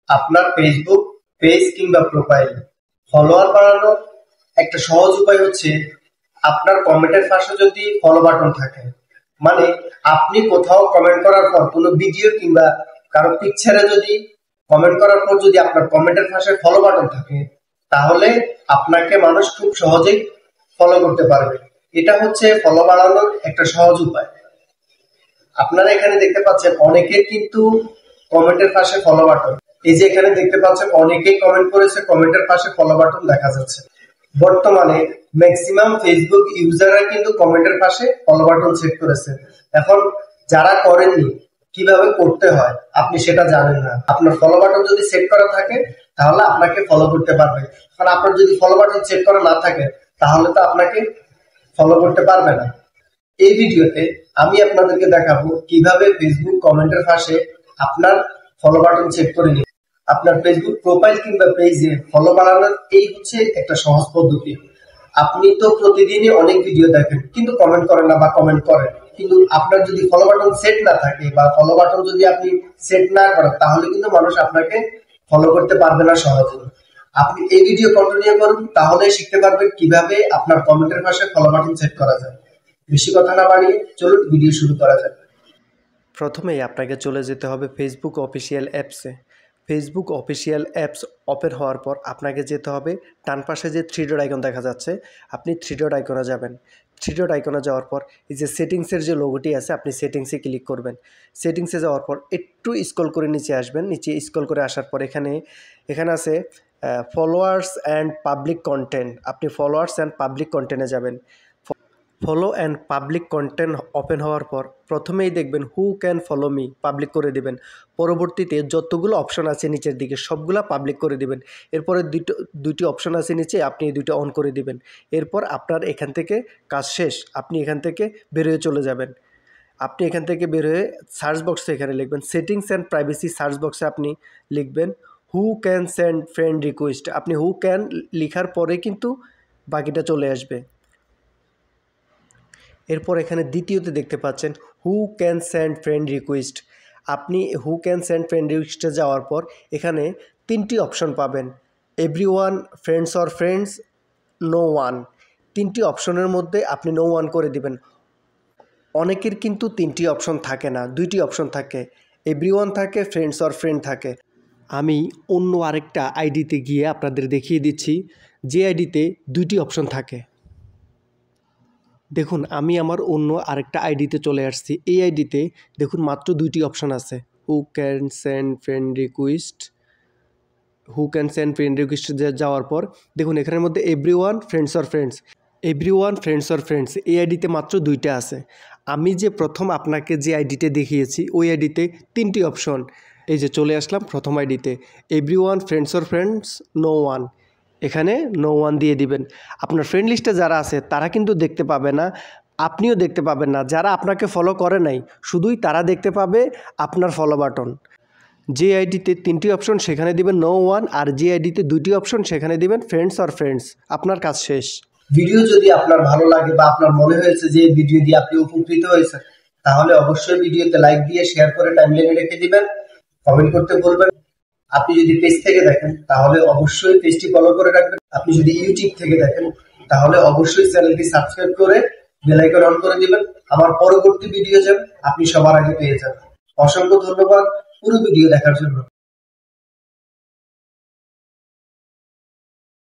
আপনার Facebook page কিংবা profile follower বাড়ানোর একটা সহজ উপায় হচ্ছে আপনার কমেন্টের পাশে যদি ফলো বাটন থাকে, মানে আপনি কোথাও কমেন্ট করার পর কোনো ভিডিও কিংবা কারো পিকচারে যদি কমেন্ট করার পর যদি আপনার কমেন্টের পাশে ফলো বাটন থাকে, তাহলে আপনাকে মানুষ খুব সহজেই ফলো করতে পারবে। এটা হচ্ছে ফলো বাড়ানোর একটা সহজ উপায়। আপনারা এখানে দেখতে পাচ্ছেন অনেকের কিন্তু কমেন্টের পাশে ফলো বাটন, এই যে এখানে দেখতে পাচ্ছেন অনেকেই কমেন্ট করেছে, কমেন্টের পাশে ফলো বাটন দেখা যাচ্ছে। বর্তমানে ম্যাক্সিমাম ফেসবুক ইউজাররা কিন্তু কমেন্টের পাশে ফলো বাটন সেট করেছে। এখন যারা করেননি, কিভাবে করতে হয় আপনি সেটা জানেন না। আপনার ফলো বাটন যদি সেট করা থাকে তাহলে আপনাকে ফলো করতে পারবে, কারণ আপনার যদি ফলো বাটন সেট করা না থাকে তাহলে তো আপনাকে ফলো করতে পারবে না। এই ভিডিওতে আমি আপনাদেরকে দেখাবো কিভাবে ফেসবুক কমেন্টের পাশে আপনার ফলো বাটন সেট করে নিন। আপনার ফেসবুক প্রোফাইল কিংবা পেজে ফলো বাড়ানোর এই হচ্ছে একটা সহজ পদ্ধতি। আপনি তো প্রতিদিনই অনেক ভিডিও দেখেন কিন্তু কমেন্ট করেন না বা কমেন্ট করেন, কিন্তু আপনার যদি ফলো বাটন সেট না থাকে বা ফলো বাটন যদি আপনি সেট না করেন তাহলে কিন্তু মানুষ আপনাকে ফলো করতে পারবে না সহজে। আপনি এই ভিডিও কন্টিনিউ করুন, তাহলে শিখতে পারবেন কিভাবে আপনার কমেন্টের পাশে ফলো বাটন সেট করা যায়। বেশি কথা না বাড়িয়ে চলুন ভিডিও শুরু করা যাক। প্রথমেই আপনাকে চলে যেতে হবে ফেসবুক অফিসিয়াল অ্যাপসে। ফেসবুক অফিসিয়াল অ্যাপস ওপেন হওয়ার পর আপনাকে যেতে হবে ডান পাশে যে থ্রি ডট আইকন দেখা যাচ্ছে, আপনি থ্রি ডট আইকনে যাবেন। থ্রি ডট আইকনে যাওয়ার পর এই যে সেটিংসের যে লোগোটি আছে আপনি সেটিংসে ক্লিক করবেন। সেটিংসে যাওয়ার পর একটু স্ক্রল করে নিচে আসবেন। নিচে স্ক্রল করে আসার পর এখানে আছে ফলোয়ার্স অ্যান্ড পাবলিক কন্টেন্ট। আপনি ফলোয়ার্স অ্যান্ড পাবলিক কন্টেন্টে যাবেন। Follow and public content open হওয়ার পর প্রথমেই দেখবেন who can follow me, public করে দিবেন। পরবর্তীতে যতগুলো অপশন আছে নিচের দিকে সবগুলো পাবলিক করে দিবেন। এরপরে দুইটি অপশন আছে নিচে, আপনি এই দুইটা অন করে দিবেন। এরপর আপনার এখান থেকে কাজ শেষ, আপনি এখান থেকে বেরোয় চলে যাবেন। আপনি এখান থেকে বের হয়ে সার্চ বক্সে এখানে লিখবেন সেটিংস অ্যান্ড প্রাইভেসি। সার্চ বক্সে আপনি লিখবেন who can send friend request. আপনি হু ক্যান লেখার পরে কিন্তু বাকিটা চলে আসবে। এরপর এখানে দ্বিতীয়তে দেখতে পাচ্ছেন who can send friend request. আপনি হু ক্যান সেন্ড ফ্রেন্ড রিকোয়েস্টে যাওয়ার পর এখানে তিনটি অপশন পাবেন, everyone, friends or friends, no one. তিনটি অপশনের মধ্যে আপনি নো ওয়ান করে দিবেন। অনেকের কিন্তু তিনটি অপশন থাকে না, দুইটি অপশন থাকে, এভরিওয়ান থাকে, ফ্রেন্ডস অর ফ্রেন্ড থাকে। আমি অন্য আরেকটা আইডিতে গিয়ে আপনাদের দেখিয়ে দিচ্ছি যে আইডিতে দুইটি অপশন থাকে। দেখুন আমি আমার অন্য আরেকটা আইডিতে চলে আসছি। এই আইডিতে দেখুন মাত্র দুইটি অপশন আছে, who can send friend request. Who can send friend request যাওয়ার পর দেখুন এখানের মধ্যে everyone, friends or friends, everyone, friends or friends, এই আইডিতে মাত্র দুইটা আছে। আমি যে প্রথম আপনাকে যে আইডিতে দেখিয়েছি ওই আইডিতে তিনটি অপশন। এই যে চলে আসলাম প্রথম আইডিতে, everyone, friends or friends, no one. এখানে নো ওয়ান দিয়ে দিবেন। আপনার ফ্রেন্ড লিস্টে যারা আছে তারা কিন্তু দেখতে পাবে না, আপনিও দেখতে পাবেন না। যারা আপনাকে ফলো করে নাই শুধুই তারা দেখতে পাবে আপনার ফলো বাটন। যে আইডিতে তিনটি অপশন সেখানে দিবেন নো ওয়ান, আর যে আইডিতে দুইটি অপশন সেখানে দিবেন ফ্রেন্ডস অর ফ্রেন্ডস। আপনার কাজ শেষ। ভিডিও যদি আপনার ভালো লাগে বা আপনার মনে হয়েছে যে ভিডিও দিয়ে আপনি উপকৃত হয়েছেন, তাহলে অবশ্যই ভিডিওতে লাইক দিয়ে শেয়ার করে টাইমলাইনে রেখে দিবেন, কমেন্ট করতে বলবেন। আপনি যদি পেজ থেকে দেখেন তাহলে অবশ্যই পেজটি ফলো করে রাখবেন। আপনি যদি ইউটিউব থেকে দেখেন তাহলে অবশ্যই চ্যানেলটি সাবস্ক্রাইব করে বেল আইকন অন করে দিবেন। আমার পরবর্তী ভিডিও যেন আপনি সবার আগে পেয়ে যান। অসংখ্য ধন্যবাদ পুরো ভিডিও দেখার জন্য।